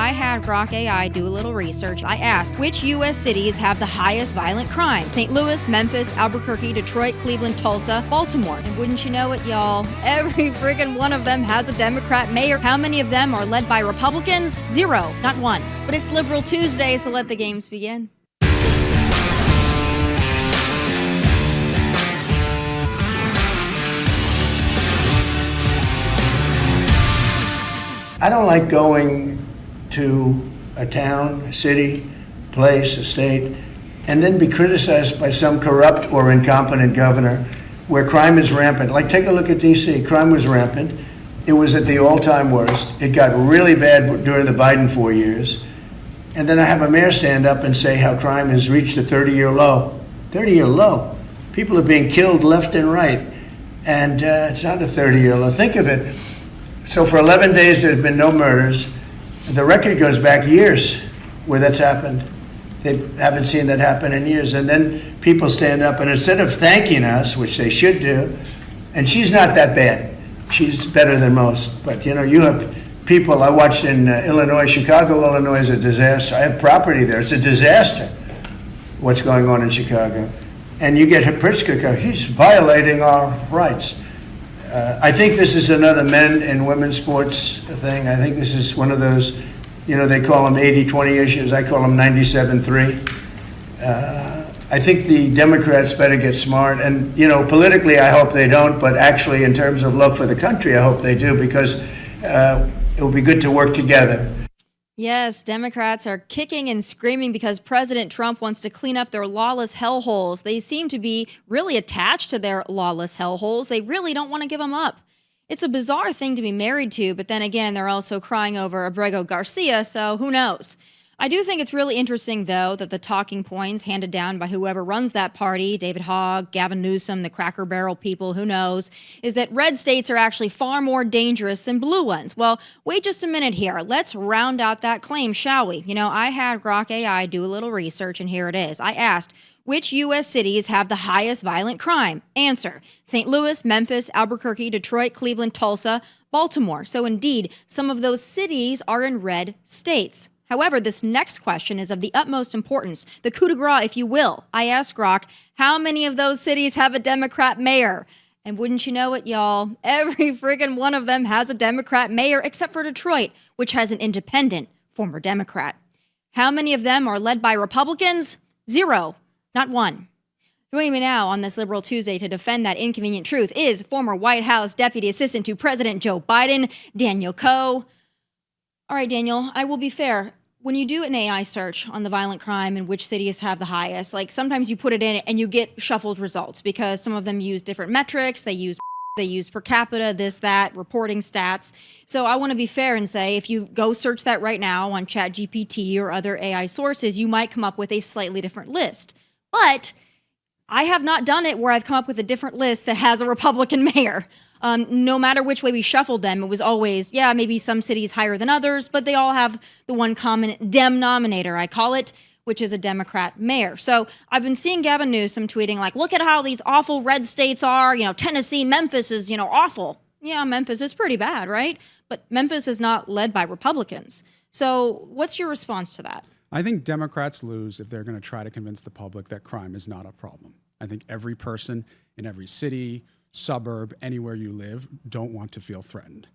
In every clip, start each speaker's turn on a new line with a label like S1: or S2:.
S1: I had Grok AI do a little research. I asked, which U.S. cities have the highest violent crime? St. Louis, Memphis, Albuquerque, Detroit, Cleveland, Tulsa, Baltimore. And wouldn't you know it, y'all, every friggin' one of them has a Democrat mayor. How many of them are led by Republicans? 0, not 1. But it's Liberal Tuesday, so let the games begin.
S2: I don't like going to a town, a city, place, a state, and then be criticized by some corrupt or incompetent governor where crime is rampant. Like, take a look at D.C. Crime was rampant. It was at the all-time worst. It got really bad during the Biden 4 years. And then I have a mayor stand up and say how crime has reached a 30-year low. 30-year low. People are being killed left and right. And it's not a 30-year low. Think of it. So for 11 days, there have been no murders. The record goes back years where that's happened. They haven't seen that happen in years. And then people stand up, and instead of thanking us, which they should do, and she's not that bad. She's better than most. But, you know, you have people, I watched in Illinois, Chicago, Illinois is a disaster. I have property there. It's a disaster what's going on in Chicago. And you get Pritzker, he's violating our rights. I think this is another men and women's sports thing. I think this is one of those, you know, they call them 80-20 issues. I call them 97-3. I think the Democrats better get smart. And, you know, politically, I hope they don't. But actually, in terms of love for the country, I hope they do, because it will be good to work together.
S1: Yes, Democrats are kicking and screaming because President Trump wants to clean up their lawless hellholes. They seem to be really attached to their lawless hellholes. They really don't want to give them up. It's a bizarre thing to be married to, but then again, they're also crying over Abrego Garcia, so who knows? I do think it's really interesting, though, that the talking points handed down by whoever runs that party, David Hogg, Gavin Newsom, the Cracker Barrel people, who knows, is that red states are actually far more dangerous than blue ones. Well, wait just a minute here. Let's round out that claim, shall we? You know, I had Grok AI do a little research, and here it is. I asked, which U.S. cities have the highest violent crime? Answer, St. Louis, Memphis, Albuquerque, Detroit, Cleveland, Tulsa, Baltimore. So indeed, some of those cities are in red states. However, this next question is of the utmost importance, the coup de grace, if you will. I asked Grok, how many of those cities have a Democrat mayor? And wouldn't you know it, y'all, every friggin' one of them has a Democrat mayor, except for Detroit, which has an independent former Democrat. How many of them are led by Republicans? 0, not 1. Joining me now on this Liberal Tuesday to defend that inconvenient truth is former White House Deputy Assistant to President Joe Biden, Daniel Koh. All right, Daniel, I will be fair. When you do an AI search on the violent crime and which cities have the highest, like sometimes you put it in and you get shuffled results because some of them use different metrics. They use per capita, this, that, reporting stats. So I want to be fair and say if you go search that right now on ChatGPT or other AI sources, you might come up with a slightly different list. But I have not done it where I've come up with a different list that has a Republican mayor. No matter which way we shuffled them, it was always, yeah, maybe some cities higher than others, but they all have the one common denominator, I call it, which is a Democrat mayor. So I've been seeing Gavin Newsom tweeting like, look at how these awful red states are. You know, Tennessee, Memphis is, you know, awful. Yeah, Memphis is pretty bad, right? But Memphis is not led by Republicans. So what's your response to that?
S3: I think Democrats lose if they're going to try to convince the public that crime is not a problem. I think every person in every city, suburb, anywhere you live, don't want to feel threatened.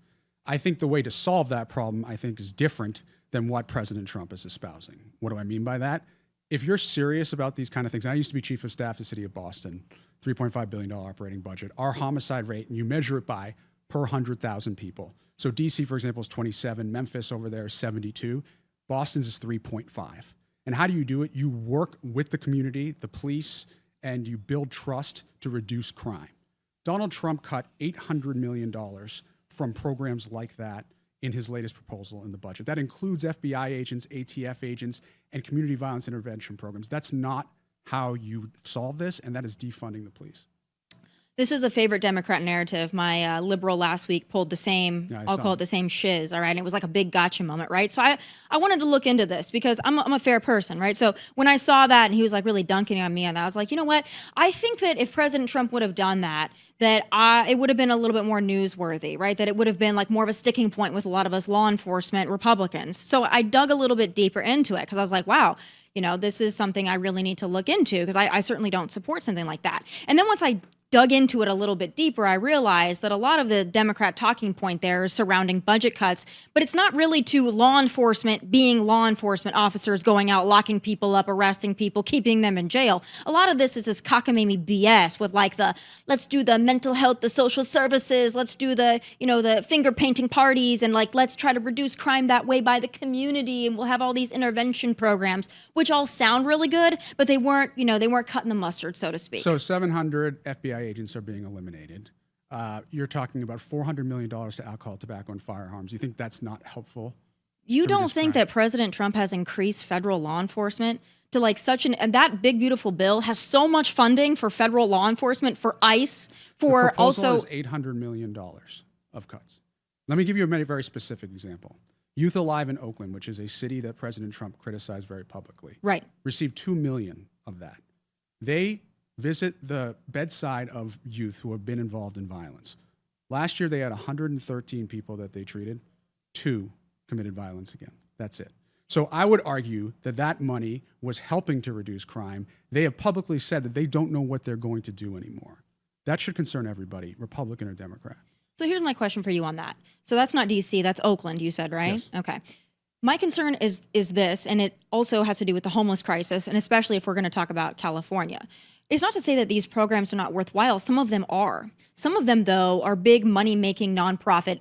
S3: I think the way to solve that problem, I think, is different than what President Trump is espousing. What do I mean by that? If you're serious about these kind of things, and I used to be chief of staff to the city of Boston, $3.5 billion operating budget, our homicide rate, and you measure it by per 100,000 people. So DC, for example, is 27, Memphis over there is 72, Boston's is 3.5. And how do you do it? You work with the community, the police, and you build trust to reduce crime. Donald Trump cut $800 million from programs like that in his latest proposal in the budget. That includes FBI agents, ATF agents, and community violence intervention programs. That's not how you solve this, and that is defunding the police.
S1: This is a favorite Democrat narrative. My liberal last week pulled the same,
S3: Yeah,
S1: I'll call it the same shiz, all right? And it was like a big gotcha moment, right? So I wanted to look into this because I'm a fair person, right? So when I saw that and he was like really dunking on me on that, I was like, you know what? I think that if President Trump would have done that, it would have been a little bit more newsworthy, right? That it would have been like more of a sticking point with a lot of us law enforcement Republicans. So I dug a little bit deeper into it because I was like, wow, this is something I really need to look into because I certainly don't support something like that. And then once I dug into it a little bit deeper, I realized that a lot of the Democrat talking point there is surrounding budget cuts, but it's not really to law enforcement being law enforcement officers going out, locking people up, arresting people, keeping them in jail. A lot of this is this cockamamie BS with like let's do the mental health, the social services, let's do the finger painting parties, and like, let's try to reduce crime that way by the community, and we'll have all these intervention programs, which all sound really good, but they weren't cutting the mustard, so to speak.
S3: So 700 FBI agents are being eliminated. You're talking about $400 million to alcohol, tobacco, and firearms. You think that's not helpful?
S1: You don't think that President Trump has increased federal law enforcement to like and that big, beautiful bill has so much funding for federal law enforcement, for ICE, for
S3: the proposal
S1: also
S3: is $800 million of cuts. Let me give you a very specific example. Youth Alive in Oakland, which is a city that President Trump criticized very publicly,
S1: right,
S3: received $2 million of that. They visit the bedside of youth who have been involved in violence. Last year, they had 113 people that they treated. 2 committed violence again. That's it. So I would argue that that money was helping to reduce crime. They have publicly said that they don't know what they're going to do anymore. That should concern everybody, Republican or Democrat.
S1: So here's my question for you on that. So that's not D.C., that's Oakland, you said, right?
S3: Yes.
S1: Okay. My concern is this, and it also has to do with the homeless crisis, and especially if we're going to talk about California. It's not to say that these programs are not worthwhile. Some of them are. Some of them, though, are big money-making nonprofit,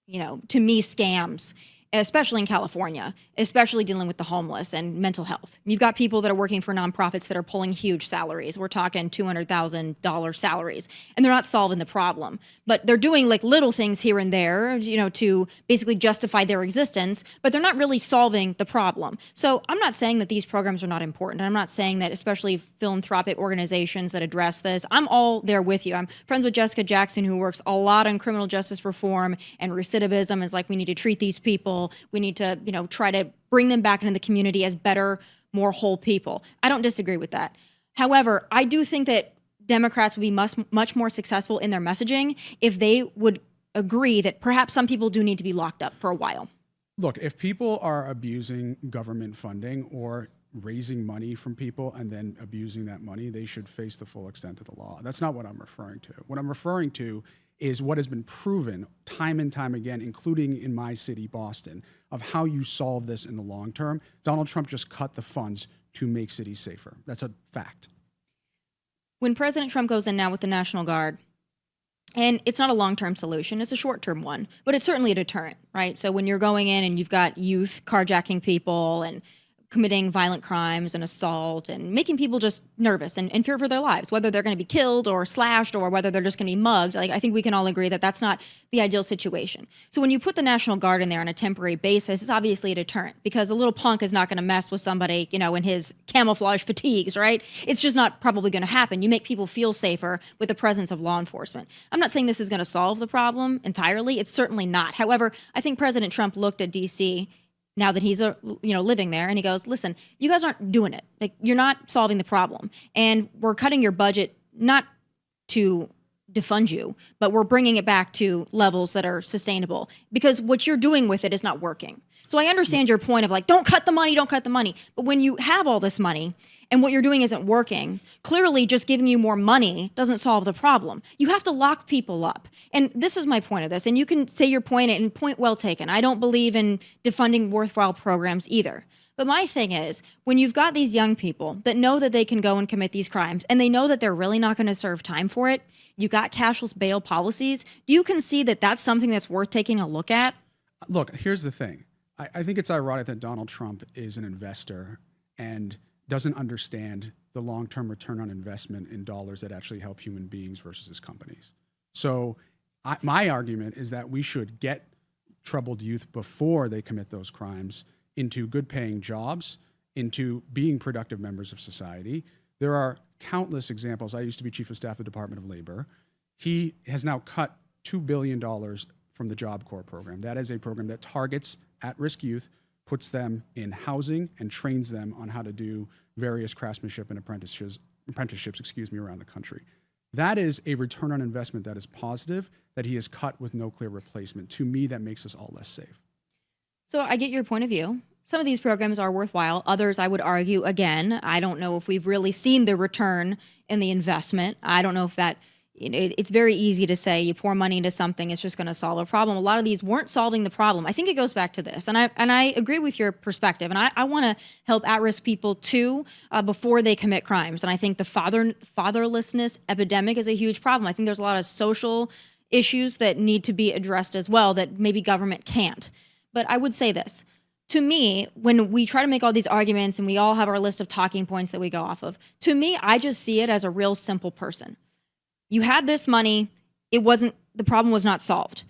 S1: to me, scams, especially in California, especially dealing with the homeless and mental health. You've got people that are working for nonprofits that are pulling huge salaries. We're talking $200,000 salaries, and they're not solving the problem. But they're doing like little things here and there, to basically justify their existence, but they're not really solving the problem. So I'm not saying that these programs are not important. I'm not saying that especially philanthropic organizations that address this, I'm all there with you. I'm friends with Jessica Jackson, who works a lot on criminal justice reform and recidivism, is like, we need to treat these people. We need to, try to bring them back into the community as better, more whole people. I don't disagree with that. However, I do think that Democrats would be much more successful in their messaging if they would agree that perhaps some people do need to be locked up for a while.
S3: Look, if people are abusing government funding or raising money from people and then abusing that money, they should face the full extent of the law. That's not what I'm referring to. What I'm referring to is what has been proven time and time again, including in my city, Boston, of how you solve this in the long term. Donald Trump just cut the funds to make cities safer. That's a fact.
S1: When President Trump goes in now with the National Guard, and it's not a long-term solution, it's a short-term one, but it's certainly a deterrent, right? So when you're going in and you've got youth carjacking people and committing violent crimes and assault and making people just nervous and fear for their lives, whether they're going to be killed or slashed or whether they're just going to be mugged. Like, I think we can all agree that that's not the ideal situation. So when you put the National Guard in there on a temporary basis, it's obviously a deterrent because a little punk is not going to mess with somebody, in his camouflage fatigues, right? It's just not probably going to happen. You make people feel safer with the presence of law enforcement. I'm not saying this is going to solve the problem entirely. It's certainly not. However, I think President Trump looked at D.C. now that he's living there, and he goes, listen, you guys aren't doing it. Like, you're not solving the problem. And we're cutting your budget not to defund you, but we're bringing it back to levels that are sustainable because what you're doing with it is not working. So I understand your point of like, don't cut the money. But when you have all this money and what you're doing isn't working, clearly just giving you more money doesn't solve the problem. You have to lock people up. And this is my point of this. And you can say your point and point well taken. I don't believe in defunding worthwhile programs either. But my thing is, when you've got these young people that know that they can go and commit these crimes and they know that they're really not going to serve time for it, you got cashless bail policies, do you concede that that's something that's worth taking a look at?
S3: Look, here's the thing. I think it's ironic that Donald Trump is an investor and doesn't understand the long-term return on investment in dollars that actually help human beings versus his companies. So my argument is that we should get troubled youth before they commit those crimes into good-paying jobs, into being productive members of society. There are countless examples. I used to be chief of staff of the Department of Labor. He has now cut $2 billion from the Job Corps program. That is a program that targets at-risk youth, puts them in housing, and trains them on how to do various craftsmanship and apprenticeships, around the country. That is a return on investment that is positive, that he has cut with no clear replacement. To me, that makes us all less safe.
S1: So I get your point of view. Some of these programs are worthwhile. Others, I would argue, again, I don't know if we've really seen the return in the investment. I don't know if that, it's very easy to say you pour money into something, it's just going to solve a problem. A lot of these weren't solving the problem. I think it goes back to this, and I agree with your perspective, and I want to help at-risk people too before they commit crimes. And I think the fatherlessness epidemic is a huge problem. I think there's a lot of social issues that need to be addressed as well that maybe government can't. But I would say this. To me, when we try to make all these arguments and we all have our list of talking points that we go off of, to me, I just see it as a real simple person. You had this money, the problem was not solved.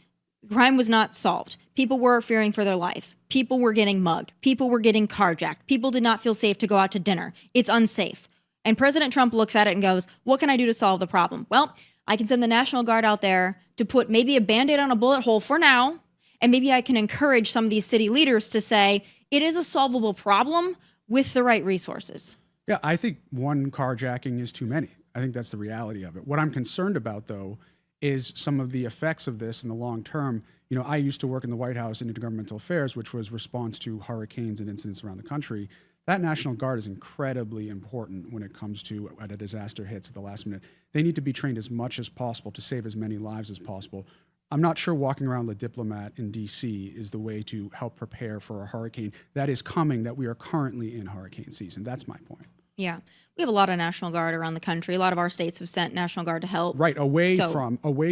S1: Crime was not solved. People were fearing for their lives. People were getting mugged. People were getting carjacked. People did not feel safe to go out to dinner. It's unsafe. And President Trump looks at it and goes, what can I do to solve the problem? Well, I can send the National Guard out there to put maybe a Band-Aid on a bullet hole for now, and maybe I can encourage some of these city leaders to say, it is a solvable problem with the right resources.
S3: Yeah, I think one carjacking is too many. I think that's the reality of it. What I'm concerned about, though, is some of the effects of this in the long term. You know, I used to work in the White House in Intergovernmental Affairs, which was response to hurricanes and incidents around the country. That National Guard is incredibly important when it comes to when a disaster hits at the last minute. They need to be trained as much as possible to save as many lives as possible. I'm not sure walking around the diplomat in D.C. is the way to help prepare for a hurricane that is coming, that we are currently in hurricane season. That's my point.
S1: Yeah. We have a lot of National Guard around the country. A lot of our states have sent National Guard to help.
S3: Right, away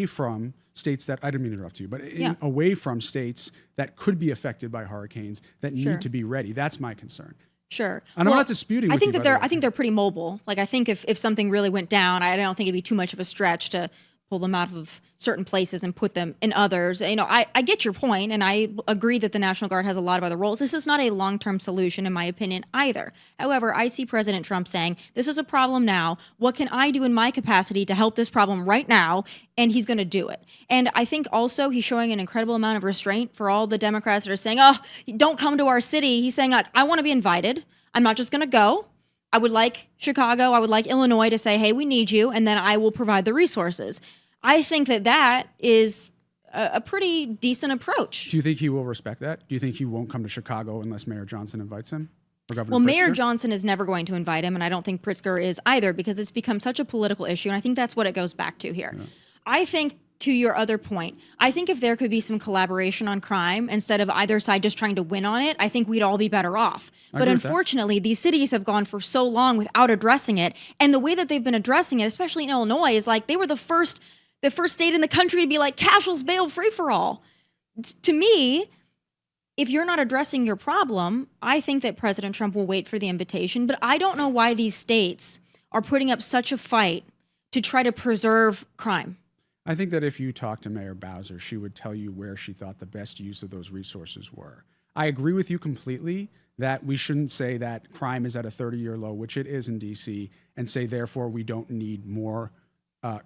S3: from states that, I didn't mean to interrupt you, but away from states that could be affected by hurricanes that need to be ready. That's my concern.
S1: Sure.
S3: And I'm not disputing
S1: I think
S3: with
S1: that
S3: you,
S1: I think they're pretty mobile. Like, I think if something really went down, I don't think it'd be too much of a stretch to pull them out of certain places and put them in others. You know, I get your point, and I agree that the National Guard has a lot of other roles. This is not a long-term solution, in my opinion, either. However, I see President Trump saying, this is a problem now. What can I do in my capacity to help this problem right now? And he's going to do it. And I think also he's showing an incredible amount of restraint for all the Democrats that are saying, oh, don't come to our city. He's saying, like, I want to be invited. I'm not just going to go. I would like Chicago, I would like Illinois to say, hey, we need you, and then I will provide the resources. I think that is a pretty decent approach.
S3: Do you think he will respect that? Do you think he won't come to Chicago unless Mayor Johnson invites him? Or Governor Pritzker?
S1: Mayor Johnson is never going to invite him, and I don't think Pritzker is either, because it's become such a political issue, and I think that's what it goes back to here. Yeah. I think, to your other point, I think if there could be some collaboration on crime instead of either side just trying to win on it, I think we'd all be better off. But unfortunately, these cities have gone for so long without addressing it, and the way that they've been addressing it, especially in Illinois, is like they were the first state in the country to be like cashless bail free for all. To me, if you're not addressing your problem, I think that President Trump will wait for the invitation, but I don't know why these states are putting up such a fight to try to preserve crime.
S3: I think that if you talk to Mayor Bowser, she would tell you where she thought the best use of those resources were. I agree with you completely that we shouldn't say that crime is at a 30-year low, which it is in D.C., and say, therefore, we don't need more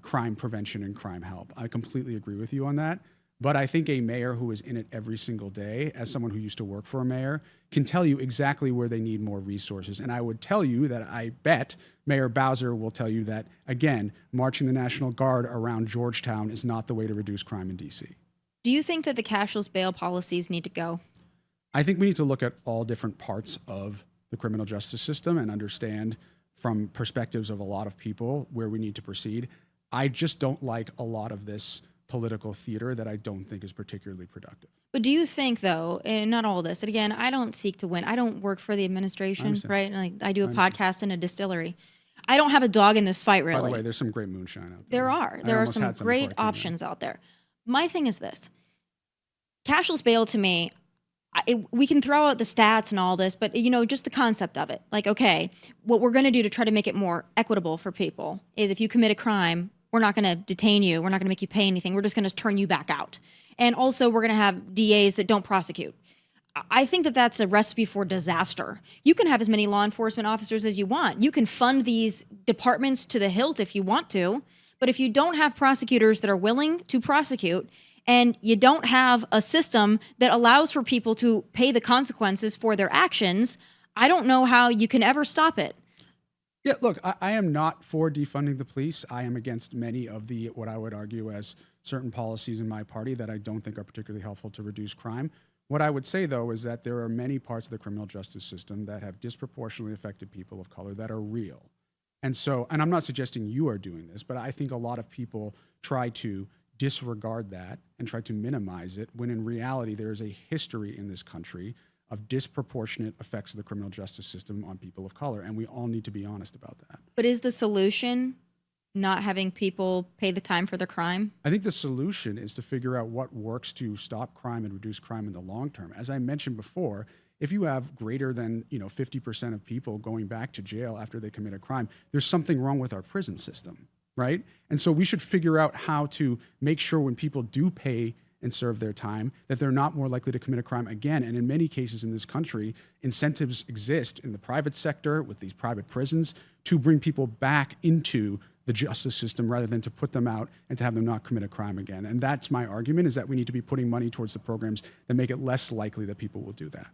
S3: crime prevention and crime help. I completely agree with you on that. But I think a mayor who is in it every single day, as someone who used to work for a mayor, can tell you exactly where they need more resources. And I would tell you that I bet Mayor Bowser will tell you that, again, marching the National Guard around Georgetown is not the way to reduce crime in D.C.
S1: Do you think that the cashless bail policies need to go?
S3: I think we need to look at all different parts of the criminal justice system and understand from perspectives of a lot of people where we need to proceed. I just don't like a lot of this political theater that I don't think is particularly productive.
S1: But do you think, though, and not all this, and again, I don't seek to win. I don't work for the administration, right? Like, I do a podcast in a distillery. I don't have a dog in this fight, really.
S3: By the way, there's some great moonshine out there.
S1: There are some great options out there. My thing is this. Cashless bail, to me, we can throw out the stats and all this, but, you know, just the concept of it. Like, okay, what we're going to do to try to make it more equitable for people is if you commit a crime, we're not going to detain you. We're not going to make you pay anything. We're just going to turn you back out. And also, we're going to have DAs that don't prosecute. I think that that's a recipe for disaster. You can have as many law enforcement officers as you want. You can fund these departments to the hilt if you want to. But if you don't have prosecutors that are willing to prosecute, and you don't have a system that allows for people to pay the consequences for their actions, I don't know how you can ever stop it.
S3: Yeah, look, I am not for defunding the police. I am against many of the, what I would argue as certain policies in my party that I don't think are particularly helpful to reduce crime. What I would say, though, is that there are many parts of the criminal justice system that have disproportionately affected people of color that are real. And so, and I'm not suggesting you are doing this, but I think a lot of people try to disregard that and try to minimize it, when in reality there is a history in this country of disproportionate effects of the criminal justice system on people of color, and we all need to be honest about that.
S1: But is the solution not having people pay the time for the crime?
S3: I think the solution is to figure out what works to stop crime and reduce crime in the long term. As I mentioned before, if you have greater than 50% of people going back to jail after they commit a crime, there's something wrong with our prison system, right? And so we should figure out how to make sure when people do pay and serve their time, that they're not more likely to commit a crime again. And in many cases in this country, incentives exist in the private sector with these private prisons to bring people back into the justice system rather than to put them out and to have them not commit a crime again. And that's my argument, is that we need to be putting money towards the programs that make it less likely that people will do that.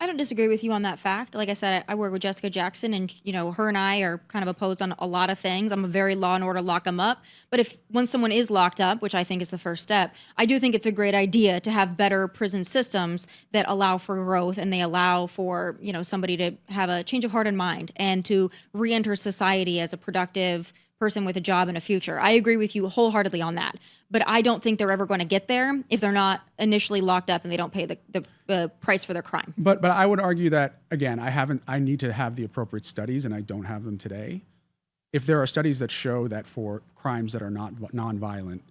S1: I don't disagree with you on that fact. Like I said, I work with Jessica Jackson, and her and I are kind of opposed on a lot of things. I'm a very law and order, lock them up. But if once someone is locked up, which I think is the first step, I do think it's a great idea to have better prison systems that allow for growth, and they allow for somebody to have a change of heart and mind and to re-enter society as a productive person with a job and a future. I agree with you wholeheartedly on that. But I don't think they're ever going to get there if they're not initially locked up and they don't pay the price for their crime.
S3: But I would argue that, again, I need to have the appropriate studies, and I don't have them today. If there are studies that show that for crimes that are not nonviolent,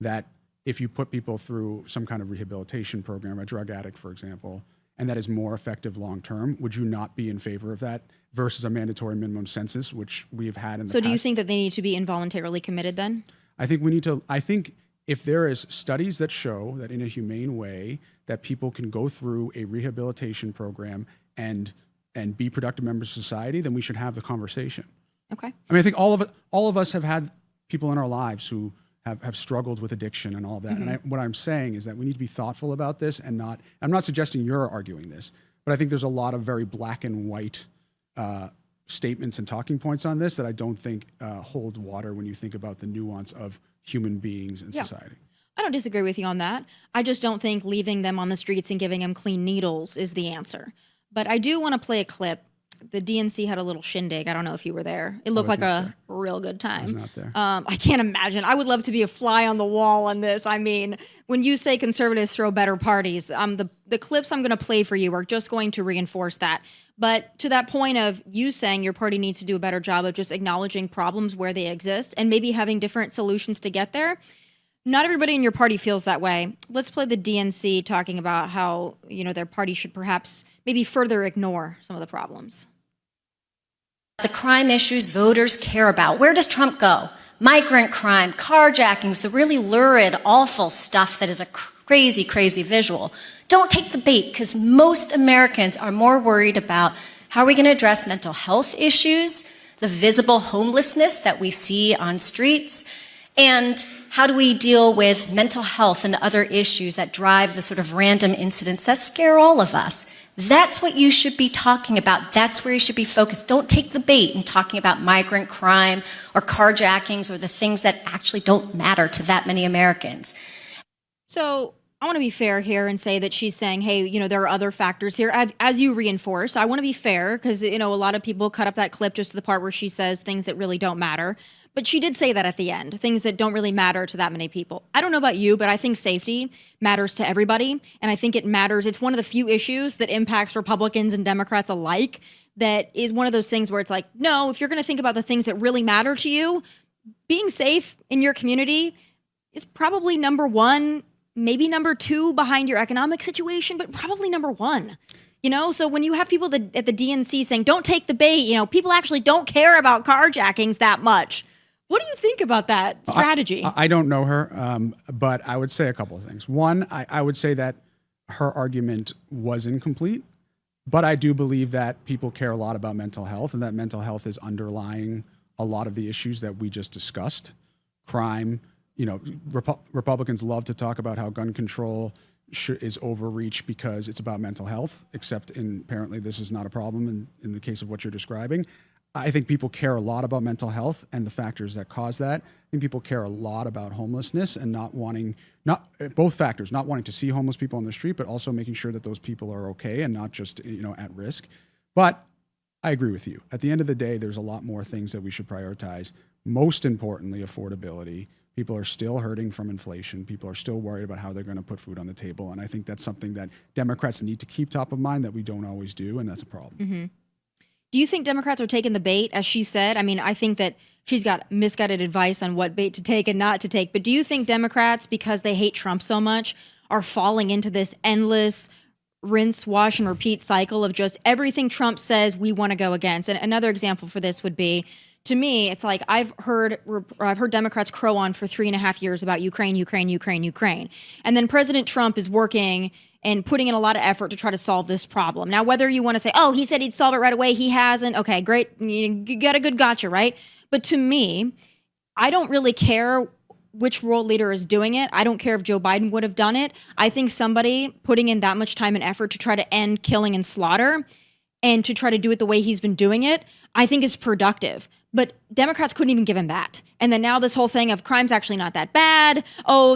S3: that if you put people through some kind of rehabilitation program, a drug addict, for example, and that is more effective long-term, would you not be in favor of that versus a mandatory minimum sentence, which we've had in the past?
S1: So do you think that they need to be involuntarily committed then?
S3: I think if there is studies that show that in a humane way that people can go through a rehabilitation program and be productive members of society, then we should have the conversation.
S1: Okay.
S3: I mean, I think all of us have had people in our lives who have struggled with addiction and all of that. Mm-hmm. And what I'm saying is that we need to be thoughtful about this, and I'm not suggesting you're arguing this, but I think there's a lot of very black and white statements and talking points on this that I don't think hold water when you think about the nuance of human beings in society.
S1: I don't disagree with you on that. I just don't think leaving them on the streets and giving them clean needles is the answer. But I do want to play a clip. The DNC had a little shindig. I don't know if you were there. It looked like a real good time. I was
S3: not there.
S1: I can't imagine. I would love to be a fly on the wall on this. I mean, when you say conservatives throw better parties, the clips I'm going to play for you are just going to reinforce that. But to that point of you saying your party needs to do a better job of just acknowledging problems where they exist and maybe having different solutions to get there, not everybody in your party feels that way. Let's play the DNC talking about how, their party should perhaps maybe further ignore some of the problems.
S4: The crime issues voters care about. Where does Trump go? Migrant crime, carjackings, the really lurid, awful stuff that is a crazy, crazy visual. Don't take the bait, because most Americans are more worried about how are we going to address mental health issues, the visible homelessness that we see on streets, and how do we deal with mental health and other issues that drive the sort of random incidents that scare all of us. That's what you should be talking about. That's where you should be focused. Don't take the bait in talking about migrant crime or carjackings or the things that actually don't matter to that many Americans.
S1: So I want to be fair here and say that she's saying, hey, there are other factors here. As you reinforce, I want to be fair because, a lot of people cut up that clip just to the part where she says things that really don't matter. But she did say that at the end, things that don't really matter to that many people. I don't know about you, but I think safety matters to everybody. And I think it matters. It's one of the few issues that impacts Republicans and Democrats alike. That is one of those things where it's like, no, if you're going to think about the things that really matter to you, being safe in your community is probably number one, maybe number two behind your economic situation, but probably number one. So when you have people at the DNC saying, don't take the bait, people actually don't care about carjackings that much. What do you think about that strategy?
S3: I don't know her, but I would say a couple of things. One, I would say that her argument was incomplete, but I do believe that people care a lot about mental health, and that mental health is underlying a lot of the issues that we just discussed. crime. You know, Republicans love to talk about how gun control is overreach because it's about mental health, except apparently this is not a problem in the case of what you're describing. I think people care a lot about mental health and the factors that cause that. I think people care a lot about homelessness and not wanting to see homeless people on the street, but also making sure that those people are okay and not just, at risk. But I agree with you. At the end of the day, there's a lot more things that we should prioritize. Most importantly, affordability. People are still hurting from inflation. People are still worried about how they're going to put food on the table. And I think that's something that Democrats need to keep top of mind that we don't always do, and that's a problem.
S1: Mm-hmm. Do you think Democrats are taking the bait, as she said? I mean, I think that she's got misguided advice on what bait to take and not to take. But do you think Democrats, because they hate Trump so much, are falling into this endless rinse, wash, and repeat cycle of just everything Trump says we want to go against? And another example for this would be, to me, it's like I've heard Democrats crow on for 3.5 years about Ukraine. And then President Trump is working and putting in a lot of effort to try to solve this problem. Now, whether you want to say, oh, he said he'd solve it right away, he hasn't. Okay, great. You got a good gotcha, right? But to me, I don't really care which world leader is doing it. I don't care if Joe Biden would have done it. I think somebody putting in that much time and effort to try to end killing and slaughter and to try to do it the way he's been doing it, I think is productive. But Democrats couldn't even give him that. And then now this whole thing of crime's actually not that bad. Oh,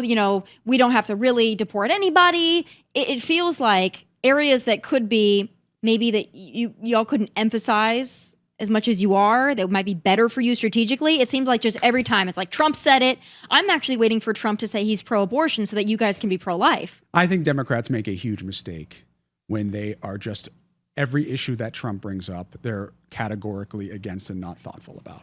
S1: we don't have to really deport anybody. It feels like areas that could be maybe that y'all couldn't emphasize as much as you are, that might be better for you strategically. It seems like just every time it's like Trump said it. I'm actually waiting for Trump to say he's pro-abortion so that you guys can be pro-life.
S3: I think Democrats make a huge mistake when they are just every issue that Trump brings up, they're categorically against and not thoughtful about.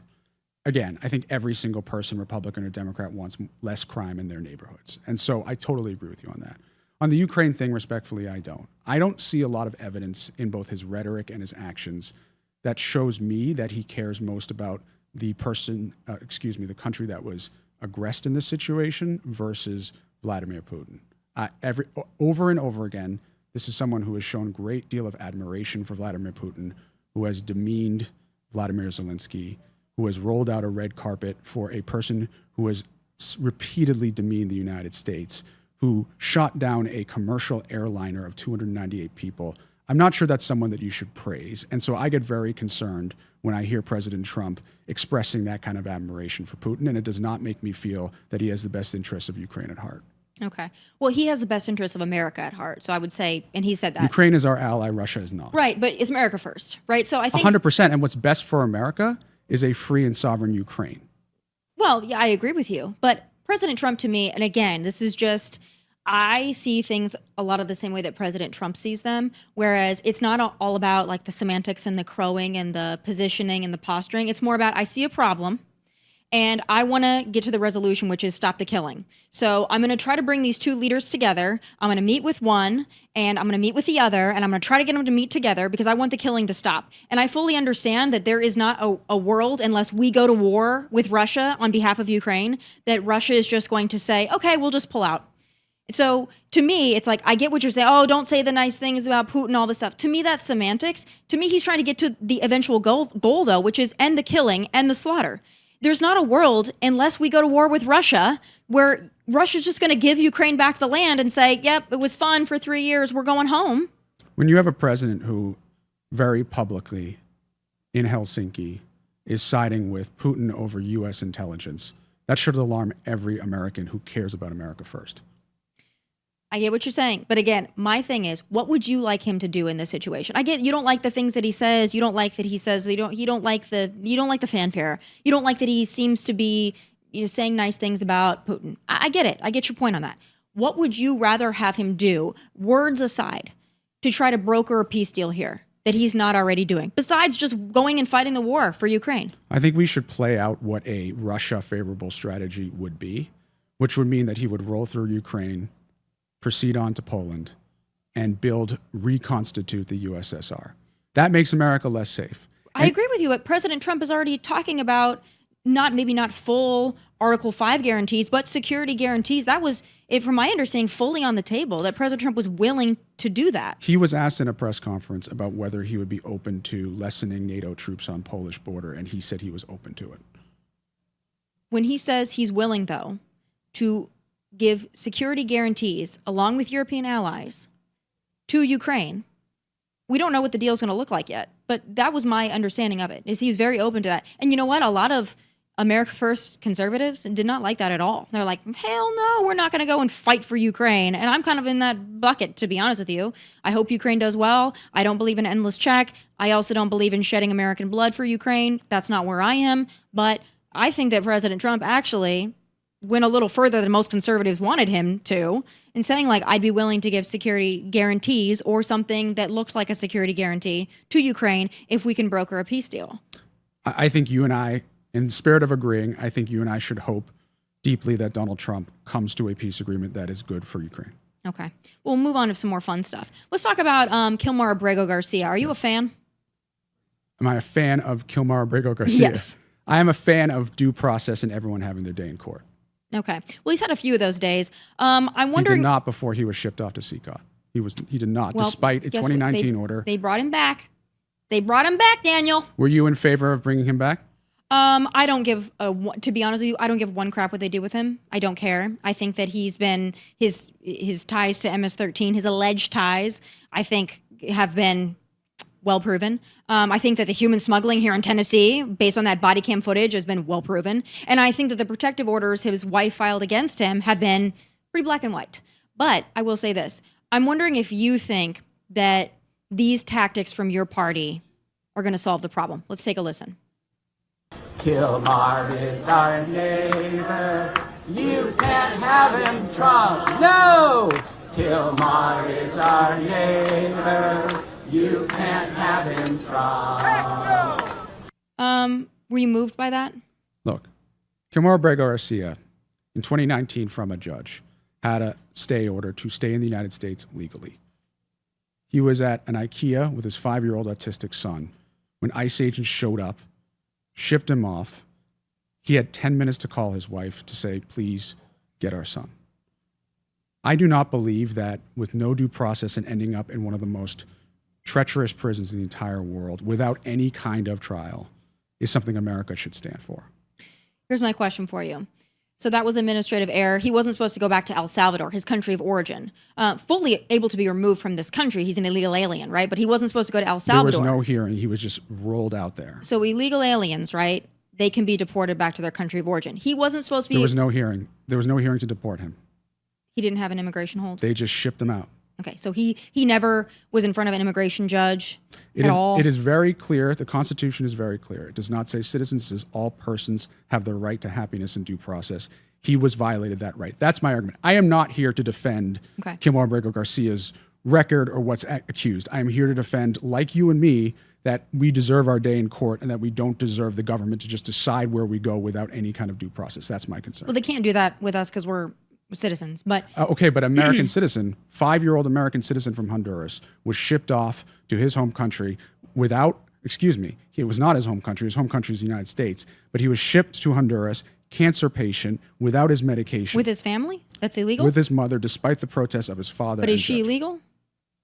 S3: Again, I think every single person, Republican or Democrat, wants less crime in their neighborhoods. And so I totally agree with you on that. On the Ukraine thing, respectfully, I don't. I don't see a lot of evidence in both his rhetoric and his actions that shows me that he cares most about the country that was aggressed in this situation versus Vladimir Putin. Over and over again, this is someone who has shown a great deal of admiration for Vladimir Putin, who has demeaned Vladimir Zelensky, who has rolled out a red carpet for a person who has repeatedly demeaned the United States, who shot down a commercial airliner of 298 people. I'm not sure that's someone that you should praise. And so I get very concerned when I hear President Trump expressing that kind of admiration for Putin, and it does not make me feel that he has the best interests of Ukraine at heart.
S1: Okay. Well, he has the best interests of America at heart. So I would say, and he said that.
S3: Ukraine is our ally, Russia is not.
S1: Right, but it's America first, right? So I think
S3: 100%. And what's best for America is a free and sovereign Ukraine.
S1: Well, yeah, I agree with you. But President Trump, to me, and again, this is just, I see things a lot of the same way that President Trump sees them, whereas it's not all about like the semantics and the crowing and the positioning and the posturing. It's more about, I see a problem and I want to get to the resolution, which is stop the killing. So I'm going to try to bring these two leaders together. I'm going to meet with one and I'm going to meet with the other, and I'm going to try to get them to meet together because I want the killing to stop. And I fully understand that there is not a world, unless we go to war with Russia on behalf of Ukraine, that Russia is just going to say, okay, we'll just pull out. So to me, it's like, I get what you're saying. Oh, don't say the nice things about Putin, all this stuff. To me, that's semantics. To me, he's trying to get to the eventual goal though, which is end the killing and the slaughter. There's not a world, unless we go to war with Russia, where Russia's just going to give Ukraine back the land and say, yep, it was fun for 3 years, we're going home.
S3: When you have a president who very publicly in Helsinki is siding with Putin over U.S. intelligence, that should alarm every American who cares about America first.
S1: I get what you're saying. But again, my thing is, what would you like him to do in this situation? I get you don't like the things that he says. You don't like that he says you don't like the fanfare. You don't like that he seems to be saying nice things about Putin. I get it. I get your point on that. What would you rather have him do, words aside, to try to broker a peace deal here that he's not already doing, besides just going and fighting the war for Ukraine?
S3: I think we should play out what a Russia favorable strategy would be, which would mean that he would roll through Ukraine, proceed on to Poland, and reconstitute the USSR. That makes America less safe.
S1: I agree with you, but President Trump is already talking about maybe not full Article 5 guarantees, but security guarantees. That was, from my understanding, fully on the table, that President Trump was willing to do that.
S3: He was asked in a press conference about whether he would be open to lessening NATO troops on Polish border, and he said he was open to it.
S1: when he says he's willing, though, to give security guarantees along with European allies to Ukraine, we don't know what the deal is going to look like yet. But that was my understanding of it, is he was very open to that. And you know what? A lot of America First conservatives did not like that at all. They're like, hell no, we're not going to go and fight for Ukraine. And I'm kind of in that bucket, to be honest with you. I hope Ukraine does well. I don't believe in endless check. I also don't believe in shedding American blood for Ukraine. That's not where I am. But I think that President Trump actually went a little further than most conservatives wanted him to in saying, like, I'd be willing to give security guarantees or something that looks like a security guarantee to Ukraine if we can broker a peace deal.
S3: I think you and I, in the spirit of agreeing, I think you and I should hope deeply that Donald Trump comes to a peace agreement that is good for Ukraine.
S1: Okay. We'll move on to some more fun stuff. Let's talk about Kilmar Abrego Garcia. Are you a fan?
S3: Am I a fan of Kilmar Abrego Garcia?
S1: Yes.
S3: I am a fan of due process and everyone having their day in court.
S1: Okay. Well, he's had a few of those days. I'm wondering.
S3: He did not before he was shipped off to CECOT. He did not,
S1: Well,
S3: despite a
S1: guess what?
S3: 2019 order.
S1: They brought him back. They brought him back, Daniel.
S3: Were you in favor of bringing him back?
S1: I don't give to be honest with you, I don't give one crap what they do with him. I don't care. I think that he's been his ties to MS-13, his alleged ties, I think have been well proven. I think that the human smuggling here in Tennessee, based on that body cam footage, has been well proven. And I think that the protective orders his wife filed against him have been pretty black and white. But I will say this. I'm wondering if you think that these tactics from your party are going to solve the problem. Let's take a listen.
S5: Kilmar is our neighbor. You can't have him, Trump. No! Kilmar is our neighbor. You can't have him, Trump.
S1: Were you moved by that?
S3: Look, Kilmar Abrego Garcia, in 2019 from a judge, had a stay order to stay in the United States legally. He was at an IKEA with his 5-year-old autistic son when ICE agents showed up, shipped him off. He had 10 minutes to call his wife to say, please get our son. I do not believe that with no due process and ending up in one of the most treacherous prisons in the entire world without any kind of trial is something America should stand for.
S1: Here's my question for you. So that was administrative error. He wasn't supposed to go back to El Salvador, his country of origin. Fully able to be removed from this country. He's an illegal alien, right? But he wasn't supposed to go to El Salvador.
S3: There was no hearing. He was just rolled out there.
S1: So illegal aliens, right? They can be deported back to their country of origin. He wasn't supposed to be...
S3: There was no hearing. There was no hearing to deport him.
S1: He didn't have an immigration hold?
S3: They just shipped him out.
S1: Okay, so he never was in front of an immigration judge at all?
S3: It is very clear. The Constitution is very clear. It does not say citizens. It says all persons have the right to happiness and due process. He was violated that right. That's my argument. I am not here to defend Kilmar Abrego Garcia's record or what's accused. I am here to defend, like you and me, that we deserve our day in court and that we don't deserve the government to just decide where we go without any kind of due process. That's my concern.
S1: Well, they can't do that with us because we're citizens, but...
S3: okay, but American citizen, 5-year-old American citizen from Honduras was shipped off to his home country without, excuse me, it was not his home country. His home country is the United States, but he was shipped to Honduras, cancer patient, without his medication.
S1: With his family? That's illegal?
S3: With his mother, despite the protests of his father.
S1: But is she illegal?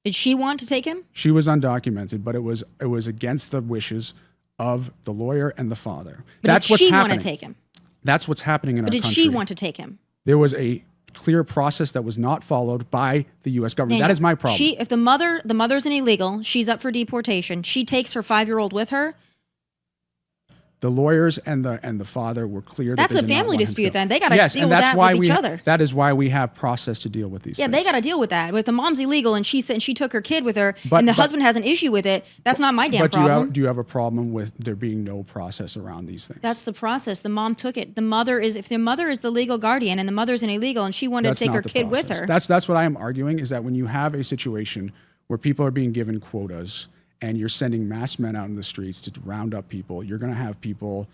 S1: Did she want to take him?
S3: She was undocumented, but it was against the wishes of the lawyer and the father.
S1: But
S3: That's
S1: did
S3: what's
S1: she
S3: happening.
S1: want to take him?
S3: That's what's happening in our country.
S1: But did she want to take him?
S3: There was a clear process that was not followed by the U.S. government.
S1: Daniel,
S3: that is my problem.
S1: If the mother's an illegal, she's up for deportation. She takes her 5-year-old with her.
S3: The lawyers and the father were clear.
S1: That's
S3: that
S1: a
S3: they did not
S1: family
S3: want him
S1: dispute.
S3: to go.
S1: Then they got to
S3: yes,
S1: deal
S3: and
S1: with
S3: that's
S1: that
S3: why
S1: with each other.
S3: That is why we have process to deal with these.
S1: Yeah,
S3: things.
S1: they got to deal with that. If the mom's illegal and she took her kid with her,
S3: But-
S1: and the
S3: but-
S1: husband has an issue with it, that's not my damn
S3: But
S1: problem.
S3: do you have a problem with there being no process around these things?
S1: That's the process. The mom took it. If the mother is the legal guardian and the mother's an illegal and she wanted
S3: That's
S1: to take
S3: not
S1: her
S3: the
S1: kid with
S3: process.
S1: her.
S3: That's what I am arguing, is that when you have a situation where people are being given quotas and you're sending mass men out in the streets to round up people, you're going to have people.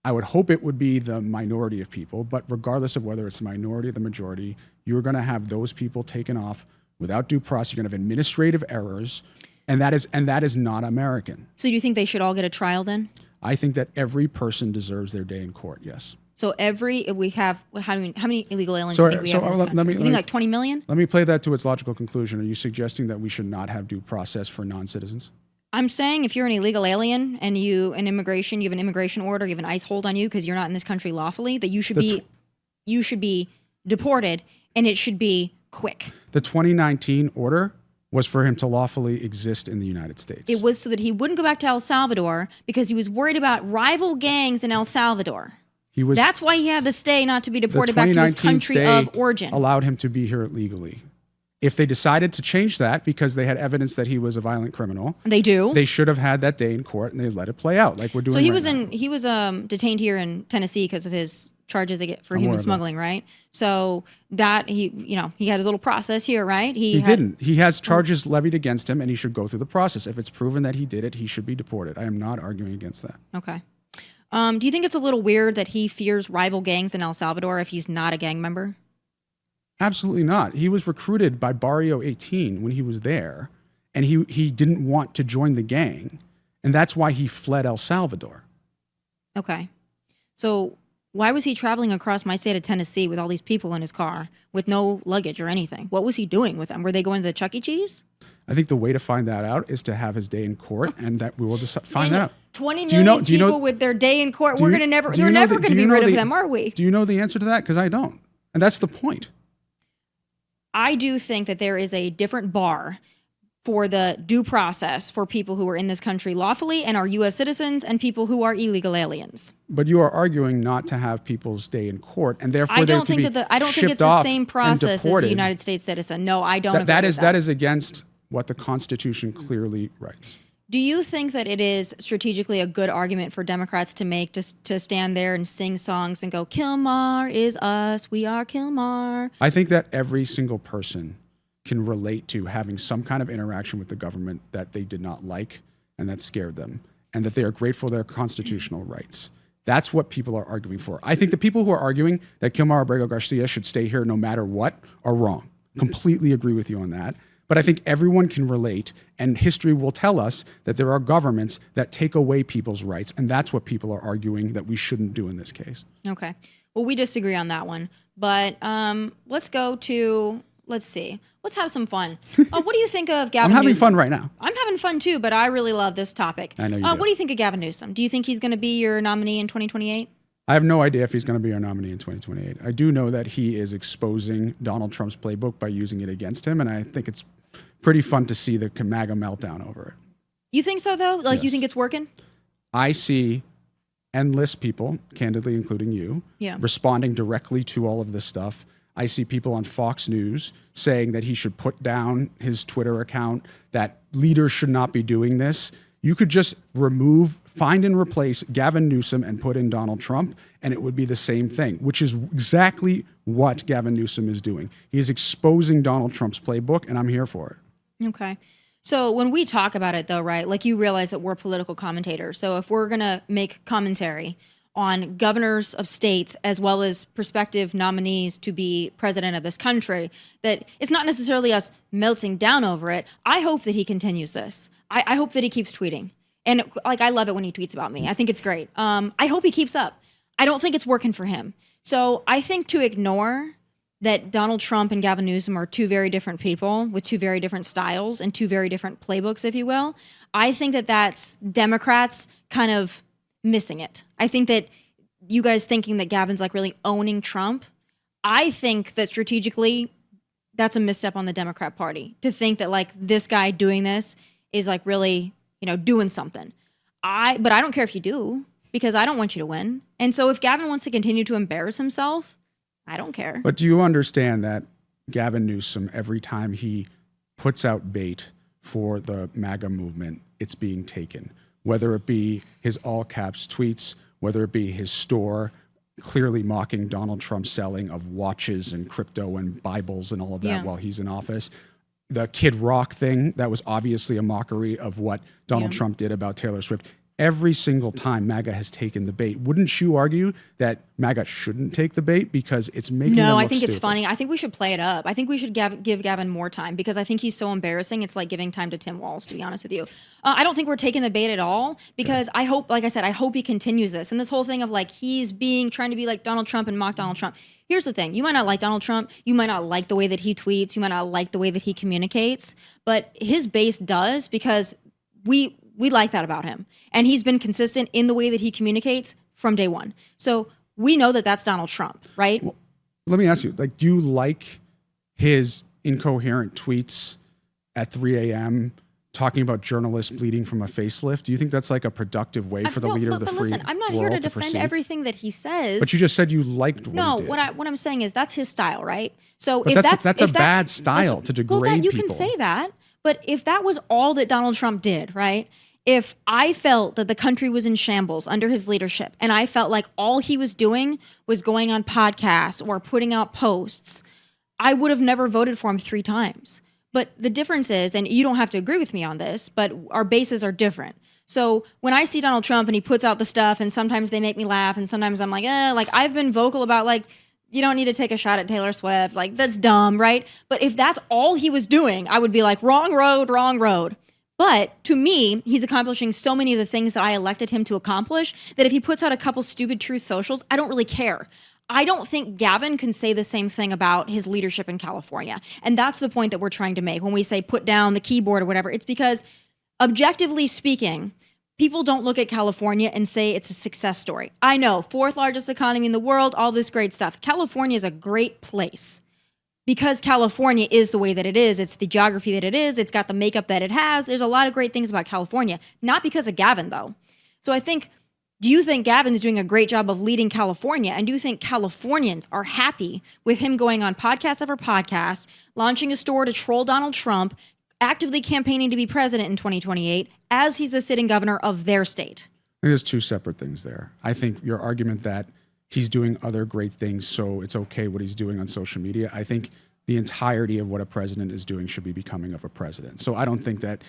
S3: I would hope it would be the minority of people, but regardless of whether it's the minority or the majority, you're going to have those people taken off without due process. You're going to have administrative errors, and that is not American.
S1: So do you think they should all get a trial then?
S3: I think that every person deserves their day in court. Yes.
S1: So we have how many illegal aliens do you think we have in this country? You think like 20 million?
S3: Let me play that to its logical conclusion. Are you suggesting that we should not have due process for non-citizens?
S1: I'm saying if you're an illegal alien and you have an immigration order, you have an ICE hold on you because you're not in this country lawfully, that you should be deported, and it should be quick.
S3: The 2019 order was for him to lawfully exist in the United States.
S1: It was so that he wouldn't go back to El Salvador because he was worried about rival gangs in El Salvador. That's why he had the stay not to be deported back to his country of origin.
S3: Allowed him to be here legally. If they decided to change that because they had evidence that he was a violent criminal, they should have had that day in court and they let it play out like we're doing.
S1: So he was detained here in Tennessee because of his charges for human smuggling, right? So that he had his little process here, right? He
S3: didn't. He has charges levied against him and he should go through the process. If it's proven that he did it, he should be deported. I am not arguing against that.
S1: Okay. Do you think it's a little weird that he fears rival gangs in El Salvador if he's not a gang member?
S3: Absolutely not. He was recruited by Barrio 18 when he was there, and he didn't want to join the gang, and that's why he fled El Salvador.
S1: Okay. So why was he traveling across my state of Tennessee with all these people in his car with no luggage or anything? What was he doing with them? Were they going to the Chuck E. Cheese?
S3: I think the way to find that out is to have his day in court, and that we will just find that out.
S1: 20 million people with their day in court. We're never going to be rid of them, are we?
S3: Do you know the answer to that? Because I don't. And that's the point.
S1: I do think that there is a different bar for the due process for people who are in this country lawfully and are U.S. citizens and people who are illegal aliens.
S3: But you are arguing not to have people stay in court, and therefore
S1: I don't think it's the same process as a United States citizen. No, I don't.
S3: That is against what the Constitution clearly writes.
S1: Do you think that it is strategically a good argument for Democrats to make to stand there and sing songs and go, Kilmar is us, we are Kilmar?
S3: I think that every single person can relate to having some kind of interaction with the government that they did not like and that scared them, and that they are grateful for their constitutional rights. That's what people are arguing for. I think the people who are arguing that Kilmar Abrego Garcia should stay here no matter what are wrong. Completely agree with you on that. But I think everyone can relate, and history will tell us that there are governments that take away people's rights, and that's what people are arguing that we shouldn't do in this case.
S1: Okay. Well, we disagree on that one. But let's go to, let's see. Let's have some fun. What do you think of Gavin Newsom?
S3: I'm having fun right now.
S1: I'm having fun too, but I really love this topic.
S3: I know you do.
S1: What do you think of Gavin Newsom? Do you think he's going to be your nominee in 2028?
S3: I have no idea if he's going to be our nominee in 2028. I do know that he is exposing Donald Trump's playbook by using it against him, and I think it's pretty fun to see the MAGA meltdown over it.
S1: You think so, though? Like,
S3: yes.
S1: You think it's working?
S3: I see endless people, candidly including you, responding directly to all of this stuff. I see people on Fox News saying that he should put down his Twitter account, that leaders should not be doing this. You could just find and replace Gavin Newsom and put in Donald Trump, and it would be the same thing, which is exactly what Gavin Newsom is doing. He is exposing Donald Trump's playbook, and I'm here for it.
S1: Okay. So when we talk about it, though, right, like you realize that we're political commentators. So if we're going to make commentary on governors of states as well as prospective nominees to be president of this country, that it's not necessarily us melting down over it. I hope that he continues this. I hope that he keeps tweeting. And like, I love it when he tweets about me. I think it's great. I hope he keeps up. I don't think it's working for him. So I think to ignore that Donald Trump and Gavin Newsom are two very different people with two very different styles and two very different playbooks, if you will, I think that that's Democrats kind of missing it. I think that you guys thinking that Gavin's like really owning Trump, I think that strategically that's a misstep on the Democrat Party to think that like this guy doing this is like really, doing something. But I don't care if you do, because I don't want you to win. And so if Gavin wants to continue to embarrass himself, I don't care.
S3: But do you understand that Gavin Newsom, every time he puts out bait for the MAGA movement, it's being taken? Whether it be his all caps tweets, whether it be his store clearly mocking Donald Trump's selling of watches and crypto and Bibles and all of that while he's in office. The Kid Rock thing, that was obviously a mockery of what Donald Trump did about Taylor Swift. Every single time MAGA has taken the bait, wouldn't you argue that MAGA shouldn't take the bait because it's making them look
S1: I think
S3: stupid?
S1: It's funny. I think we should play it up. I think we should give Gavin more time because I think he's so embarrassing. It's like giving time to Tim Walz, to be honest with you. I don't think we're taking the bait at all because I hope, like I said, I hope he continues this. And this whole thing of like he's trying to be like Donald Trump and mock Donald Trump. Here's the thing. You might not like Donald Trump. You might not like the way that he tweets. You might not like the way that he communicates. But his base does because we like that about him. And he's been consistent in the way that he communicates from day one. So we know that that's Donald Trump, right?
S3: Well, let me ask you, like, do you like his incoherent tweets at 3 a.m. talking about journalists bleeding from a facelift? Do you think that's like a productive way for the leader of the free
S1: listen, I'm not here
S3: world
S1: to defend
S3: proceed?
S1: everything that he says.
S3: But you just said you liked what
S1: No,
S3: he did.
S1: what I'm saying is that's his style, right? So
S3: But
S1: if
S3: that's a bad style to degrade
S1: well, you
S3: people.
S1: can say that, but if that was all that Donald Trump did, right? If I felt that the country was in shambles under his leadership, and I felt like all he was doing was going on podcasts or putting out posts, I would have never voted for him 3 times. But the difference is, and you don't have to agree with me on this, but our bases are different. So when I see Donald Trump and he puts out the stuff, and sometimes they make me laugh, and sometimes I'm like, like I've been vocal about like, you don't need to take a shot at Taylor Swift. Like, that's dumb, right? But if that's all he was doing, I would be like, wrong road, wrong road. But to me, he's accomplishing so many of the things that I elected him to accomplish that if he puts out a couple stupid truth socials, I don't really care. I don't think Gavin can say the same thing about his leadership in California. And that's the point that we're trying to make when we say put down the keyboard or whatever. It's because, objectively speaking, people don't look at California and say it's a success story. I know, 4th largest economy in the world, all this great stuff. California is a great place because California is the way that it is. It's the geography that it is. It's got the makeup that it has. There's a lot of great things about California, not because of Gavin, though. So I think, do you think Gavin's doing a great job of leading California? And do you think Californians are happy with him going on podcast after podcast, launching a store to troll Donald Trump, actively campaigning to be president in 2028 as he's the sitting governor of their state?
S3: I think there's 2 separate things there. I think your argument that he's doing other great things, so it's okay what he's doing on social media. I think the entirety of what a president is doing should be becoming of a president. So I don't think that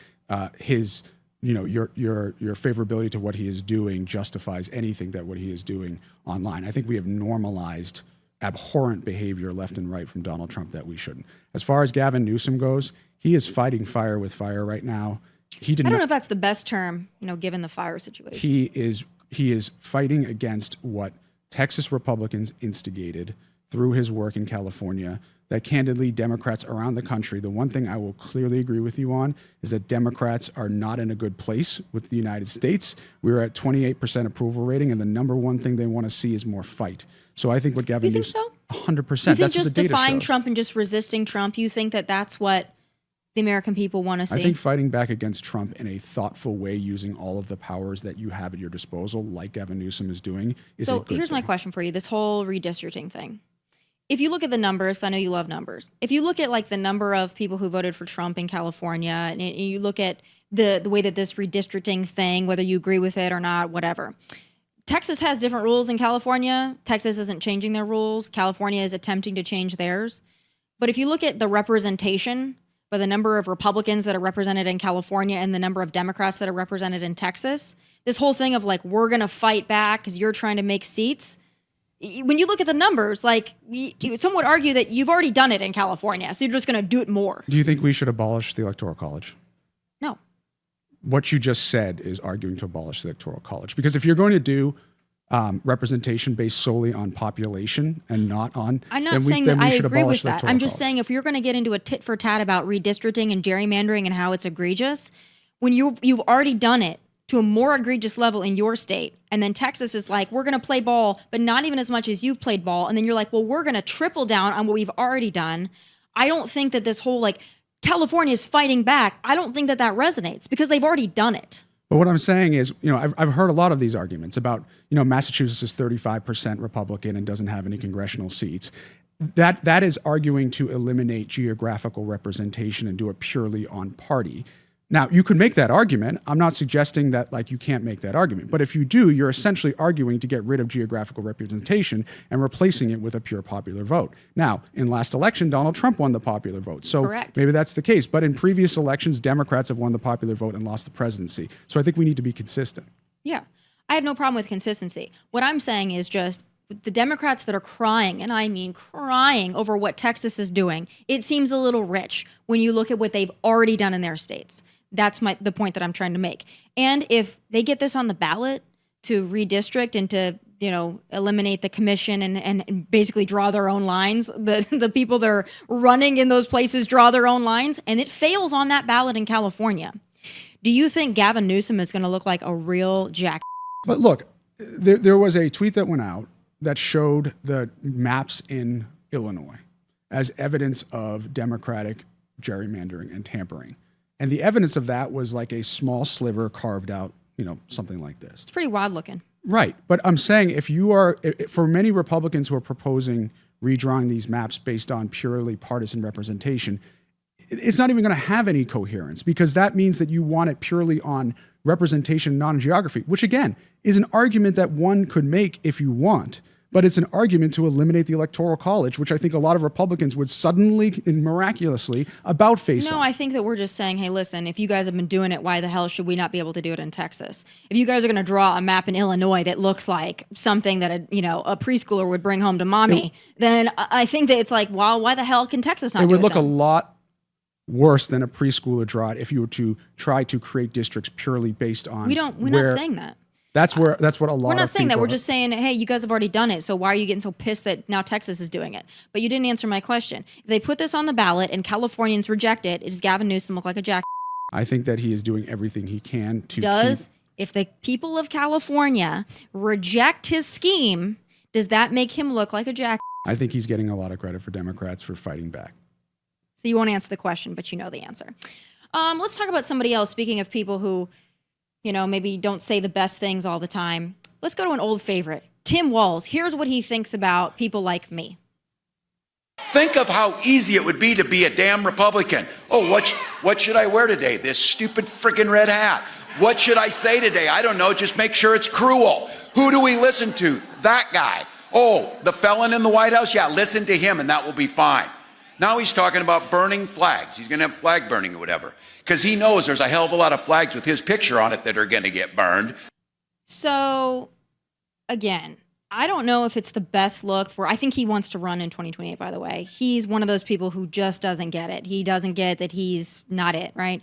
S3: his, your favorability to what he is doing justifies anything that what he is doing online. I think we have normalized abhorrent behavior left and right from Donald Trump that we shouldn't. As far as Gavin Newsom goes, he is fighting fire with fire right now. I don't
S1: know if that's the best term, given the fire situation.
S3: He is fighting against what Texas Republicans instigated through his work in California, that candidly Democrats around the country, the one thing I will clearly agree with you on is that Democrats are not in a good place with the United States. We're at 28% approval rating, and the number one thing they want to see is more fight. So I think what Gavin
S1: You think so?
S3: 100%.
S1: You think
S3: that's
S1: just
S3: what the data
S1: defying
S3: shows.
S1: Trump and just resisting Trump, you think that that's what the American people want to see?
S3: I think fighting back against Trump in a thoughtful way, using all of the powers that you have at your disposal, like Gavin Newsom is doing, is a
S1: so
S3: good
S1: here's my
S3: thing.
S1: question for you, this whole redistricting thing. If you look at the numbers, I know you love numbers. If you look at like the number of people who voted for Trump in California, and you look at the way that this redistricting thing, whether you agree with it or not, whatever. Texas has different rules than California. Texas isn't changing their rules. California is attempting to change theirs. But if you look at the representation, by the number of Republicans that are represented in California and the number of Democrats that are represented in Texas, this whole thing of like, we're going to fight back because you're trying to make seats. When you look at the numbers, like some would argue that you've already done it in California, so you're just going to do it more.
S3: Do you think we should abolish the Electoral College?
S1: No.
S3: What you just said is arguing to abolish the Electoral College. Because if you're going to do representation based solely on population and not on...
S1: I'm not saying that I agree with that. I'm just
S3: College.
S1: saying if you're going to get into a tit for tat about redistricting and gerrymandering and how it's egregious, when you've already done it to a more egregious level in your state, and then Texas is like, we're going to play ball, but not even as much as you've played ball, and then you're like, well, we're going to triple down on what we've already done. I don't think that this whole like California is fighting back, I don't think that resonates because they've already done it.
S3: But what I'm saying is, I've heard a lot of these arguments about, Massachusetts is 35% Republican and doesn't have any congressional seats. That is arguing to eliminate geographical representation and do it purely on party. Now, you could make that argument. I'm not suggesting that like you can't make that argument. But if you do, you're essentially arguing to get rid of geographical representation and replacing it with a pure popular vote. Now, in last election, Donald Trump won the popular vote. So
S1: Correct.
S3: Maybe that's the case. But in previous elections, Democrats have won the popular vote and lost the presidency. So I think we need to be consistent.
S1: Yeah. I have no problem with consistency. What I'm saying is just the Democrats that are crying, and I mean crying over what Texas is doing, it seems a little rich when you look at what they've already done in their states. That's the point that I'm trying to make. And if they get this on the ballot to redistrict and to, eliminate the commission and basically draw their own lines, the people that are running in those places draw their own lines, and it fails on that ballot in California. Do you think Gavin Newsom is going to look like a real jack?
S3: But look, there was a tweet that went out that showed the maps in Illinois as evidence of Democratic gerrymandering and tampering. And the evidence of that was like a small sliver carved out, something like this.
S1: It's pretty wild looking.
S3: Right. But I'm saying for many Republicans who are proposing redrawing these maps based on purely partisan representation, it's not even going to have any coherence, because that means that you want it purely on representation, not on geography, which again is an argument that one could make if you want, but it's an argument to eliminate the Electoral College, which I think a lot of Republicans would suddenly and miraculously about face
S1: No,
S3: on.
S1: I think that we're just saying, hey, listen, if you guys have been doing it, why the hell should we not be able to do it in Texas? If you guys are going to draw a map in Illinois that looks like something that a preschooler would bring home to mommy, then I think that it's like, well, why the hell can Texas not
S3: It
S1: do
S3: would
S1: it
S3: look a
S1: then?
S3: lot worse than a preschooler draw it if you were to try to create districts purely based on
S1: We're not saying that.
S3: That's what a lot of
S1: We're not saying that.
S3: people
S1: We're just saying, hey, you guys have already done it, so why are you getting so pissed that now Texas is doing it? But you didn't answer my question. If they put this on the ballot and Californians reject it, does Gavin Newsom look like a jack?
S3: I think that he is doing everything he can to
S1: If the people of California reject his scheme, does that make him look like a jack?
S3: I think he's getting a lot of credit for Democrats for fighting back.
S1: So you won't answer the question, but you know the answer. Let's talk about somebody else. Speaking of people who, maybe don't say the best things all the time. Let's go to an old favorite, Tim Walz. Here's what he thinks about people like me.
S6: Think of how easy it would be to be a damn Republican. Oh, what should I wear today? This stupid freaking red hat. What should I say today? I don't know. Just make sure it's cruel. Who do we listen to? That guy. Oh, the felon in the White House? Yeah, listen to him and that will be fine. Now he's talking about burning flags. He's going to have flag burning or whatever, because he knows there's a hell of a lot of flags with his picture on it that are going to get burned.
S1: So, again, I don't know if it's the best look I think he wants to run in 2028, by the way. He's one of those people who just doesn't get it. He doesn't get that he's not it, right?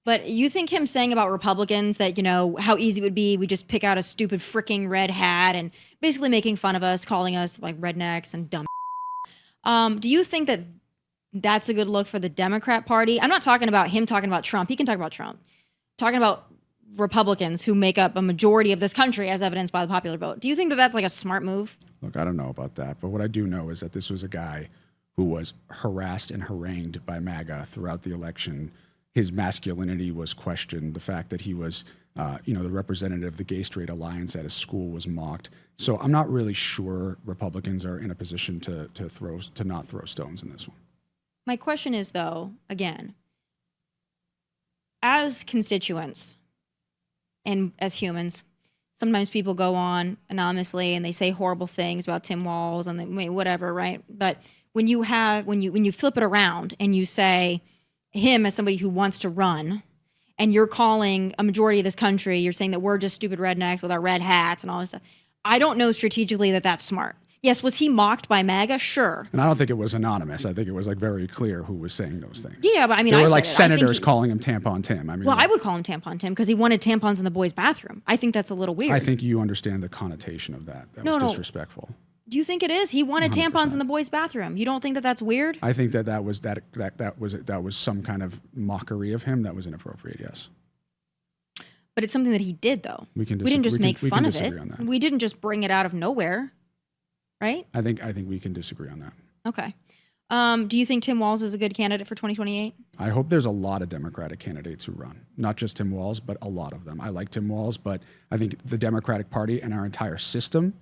S1: But you think him saying about Republicans that, how easy it would be, we just pick out a stupid freaking red hat and basically making fun of us, calling us like rednecks and dumb. Do you think that that's a good look for the Democrat Party? I'm not talking about him talking about Trump. He can talk about Trump. Talking about Republicans who make up a majority of this country as evidenced by the popular vote. Do you think that that's like a smart move?
S3: Look, I don't know about that, but what I do know is that this was a guy who was harassed and harangued by MAGA throughout the election. His masculinity was questioned. The fact that he was, the representative of the Gay Straight Alliance at his school was mocked. So I'm not really sure Republicans are in a position to not throw stones in this one.
S1: My question is, though, again, as constituents and as humans, sometimes people go on anonymously and they say horrible things about Tim Walz and whatever, right? But when you flip it around and you say him as somebody who wants to run, and you're calling a majority of this country, you're saying that we're just stupid rednecks with our red hats and all this stuff. I don't know strategically that that's smart. Yes, was he mocked by MAGA? Sure.
S3: And I don't think it was anonymous. I think it was like very clear who was saying those things.
S1: Yeah, but I mean,
S3: there
S1: I
S3: were
S1: said
S3: like
S1: it.
S3: senators calling him Tampon Tim. I mean,
S1: well, I would call him Tampon Tim because he wanted tampons in the boys' bathroom. I think that's a little weird.
S3: I think you understand the connotation of that. That was disrespectful.
S1: Do you think it is? He wanted
S3: 100%.
S1: tampons in the boys' bathroom. You don't think that that's weird?
S3: I think that was some kind of mockery of him that was inappropriate. Yes.
S1: But it's something that he did, though.
S3: We
S1: didn't just make fun of it.
S3: on that.
S1: We didn't just bring it out of nowhere, right?
S3: I think we can disagree on that.
S1: Okay. Do you think Tim Walz is a good candidate for 2028?
S3: I hope there's a lot of Democratic candidates who run, not just Tim Walz, but a lot of them. I like Tim Walz, but I think the Democratic Party and our entire system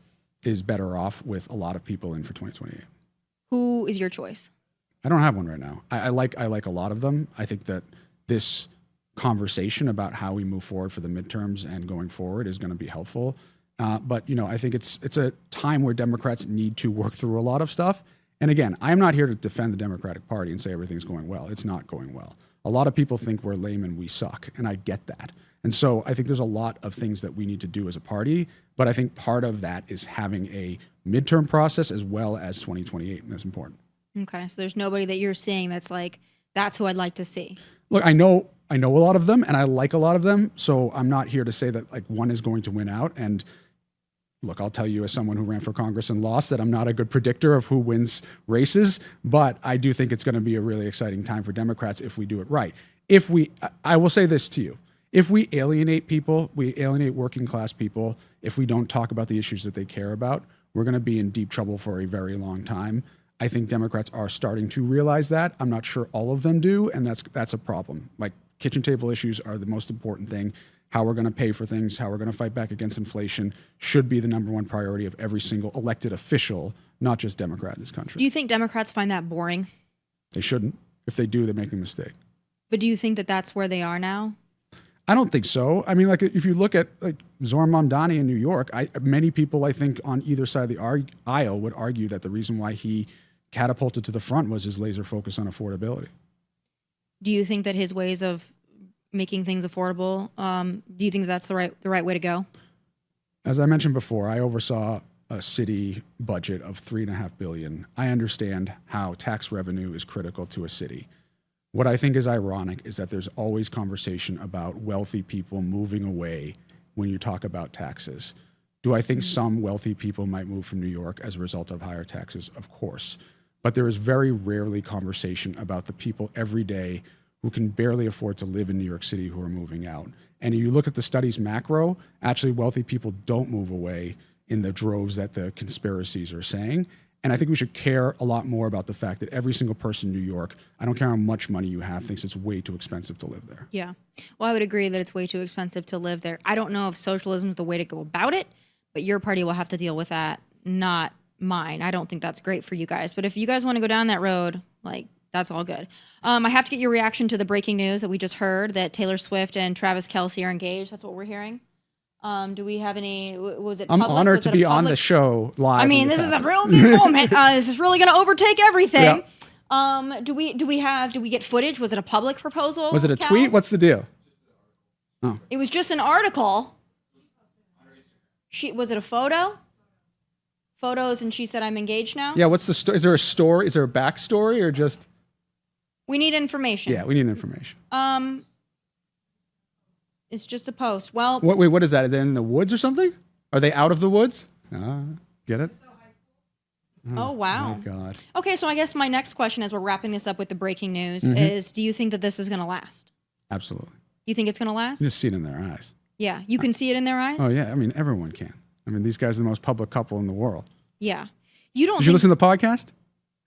S3: is better off with a lot of people in for 2028.
S1: Who is your choice?
S3: I don't have one right now. I like a lot of them. I think that this conversation about how we move forward for the midterms and going forward is going to be helpful. But I think it's a time where Democrats need to work through a lot of stuff. And again, I'm not here to defend the Democratic Party and say everything's going well. It's not going well. A lot of people think we're lame and we suck, and I get that. And so I think there's a lot of things that we need to do as a party, but I think part of that is having a midterm process as well as 2028, and that's important.
S1: Okay, so there's nobody that you're seeing that's like, that's who I'd like to see.
S3: Look, I know a lot of them, and I like a lot of them, so I'm not here to say that like one is going to win out. And look, I'll tell you as someone who ran for Congress and lost that I'm not a good predictor of who wins races, but I do think it's going to be a really exciting time for Democrats if we do it right. I will say this to you. If we alienate people, we alienate working class people, if we don't talk about the issues that they care about, we're going to be in deep trouble for a very long time. I think Democrats are starting to realize that. I'm not sure all of them do, and that's a problem. Like, kitchen table issues are the most important thing. How we're going to pay for things, how we're going to fight back against inflation should be the number one priority of every single elected official, not just Democrat in this country.
S1: Do you think Democrats find that boring?
S3: They shouldn't. If they do, they're making a mistake.
S1: But do you think that that's where they are now?
S3: I don't think so. I mean, like, if you look at like Zohran Mamdani in New York, many people, I think, on either side of the aisle would argue that the reason why he catapulted to the front was his laser focus on affordability.
S1: Do you think that his ways of making things affordable, do you think that's the right way to go?
S3: As I mentioned before, I oversaw a city budget of $3.5 billion. I understand how tax revenue is critical to a city. What I think is ironic is that there's always conversation about wealthy people moving away when you talk about taxes. Do I think some wealthy people might move from New York as a result of higher taxes? Of course. But there is very rarely conversation about the people every day who can barely afford to live in New York City who are moving out. And if you look at the studies macro, actually wealthy people don't move away in the droves that the conspiracies are saying. And I think we should care a lot more about the fact that every single person in New York, I don't care how much money you have, thinks it's way too expensive to live there.
S1: Yeah. Well, I would agree that it's way too expensive to live there. I don't know if socialism is the way to go about it, but your party will have to deal with that, not mine. I don't think that's great for you guys. But if you guys want to go down that road, like, that's all good. I have to get your reaction to the breaking news that we just heard that Taylor Swift and Travis Kelce are engaged. That's what we're hearing. Do we have any, was it
S3: I'm
S1: public?
S3: honored to be on the show live.
S1: I mean, this is a real big moment. This is really going to overtake everything.
S3: Yeah.
S1: Do we get footage? Was it a public proposal?
S3: Was it a
S1: Cal?
S3: tweet? What's the deal?
S1: It was just an article. Was it a photo? Photos, and she said, "I'm engaged now."
S3: Yeah. What's the story? Is there a story? Is there a backstory or just?
S1: We need information.
S3: Yeah, we need information.
S1: It's just a post. Well,
S3: Wait, what is that? Are they in the woods or something? Are they out of the woods? Get it?
S1: oh wow.
S3: My God.
S1: Okay, so I guess my next question, as we're wrapping this up with the breaking news, is: do you think that this is going to last?
S3: Absolutely.
S1: You think it's going to last?
S3: You just see it in their eyes.
S1: Yeah, you can see it in their eyes.
S3: Oh yeah, I mean everyone can. I mean these guys are the most public couple in the world.
S1: Yeah, you don't.
S3: Did you listen to the podcast?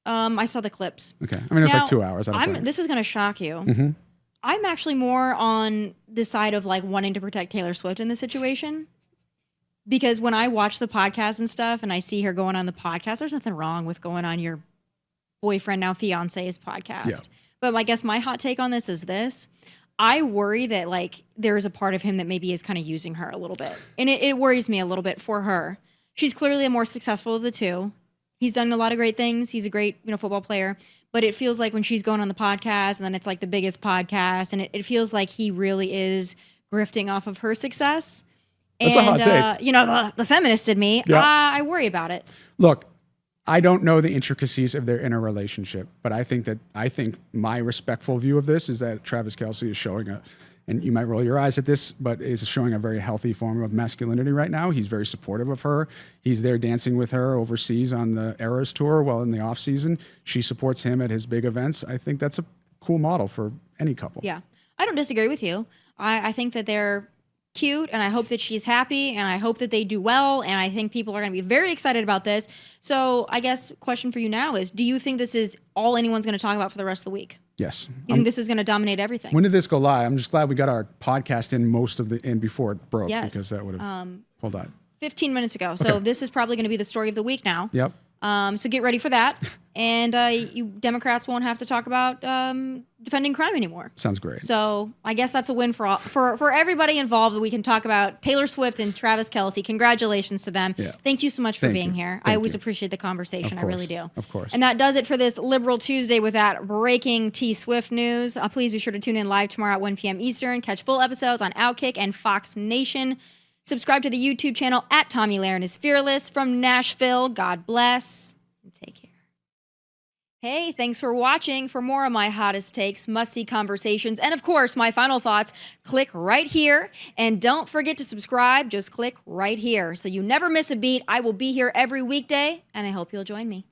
S1: I saw the clips.
S3: Okay, I mean it was
S1: Now,
S3: like 2 hours.
S1: This is going to shock you.
S3: Mm-hmm.
S1: I'm actually more on the side of like wanting to protect Taylor Swift in this situation. Because when I watch the podcast and stuff and I see her going on the podcast, there's nothing wrong with going on your boyfriend, now fiance's podcast.
S3: Yeah.
S1: But I guess my hot take on this is this. I worry that like there is a part of him that maybe is kind of using her a little bit. And it worries me a little bit for her. She's clearly the more successful of the two. He's done a lot of great things. He's a great, football player. But it feels like when she's going on the podcast and then it's like the biggest podcast and it feels like he really is grifting off of her success.
S3: That's a hot take.
S1: The feminist in me,
S3: Yeah.
S1: I worry about it.
S3: Look, I don't know the intricacies of their inner relationship, but I think my respectful view of this is that Travis Kelce is showing and you might roll your eyes at this, but is showing a very healthy form of masculinity right now. He's very supportive of her. He's there dancing with her overseas on the Eras tour while in the off season. She supports him at his big events. I think that's a cool model for any couple.
S1: Yeah, I don't disagree with you. I think that they're cute, and I hope that she's happy, and I hope that they do well, and I think people are going to be very excited about this. So I guess question for you now is, do you think this is all anyone's going to talk about for the rest of the week?
S3: Yes.
S1: You think this is going to dominate everything?
S3: When did this go live? I'm just glad we got our podcast in before it broke.
S1: Yes.
S3: Because that would have pulled out.
S1: 15 minutes ago. So this is probably going to be the story of the week now.
S3: Yep.
S1: So get ready for that. And you Democrats won't have to talk about defending crime anymore.
S3: Sounds great.
S1: So I guess that's a win for everybody involved that we can talk about Taylor Swift and Travis Kelce. Congratulations to them.
S3: Yeah.
S1: Thank you so much for
S3: Thank
S1: being
S3: you.
S1: here.
S3: Thank
S1: I always
S3: you.
S1: appreciate the conversation.
S3: Of
S1: I really
S3: course.
S1: do.
S3: Of course.
S1: And that does it for this Liberal Tuesday with that breaking T Swift news. Please be sure to tune in live tomorrow at 1 p.m. Eastern. Catch full episodes on Outkick and Fox Nation. Subscribe to the YouTube channel at Tomi Lahren is Fearless. From Nashville, God bless and take care. Hey, thanks for watching. For more of my hottest takes, must-see conversations, and of course, my final thoughts, click right here. And don't forget to subscribe. Just click right here so you never miss a beat. I will be here every weekday, and I hope you'll join me.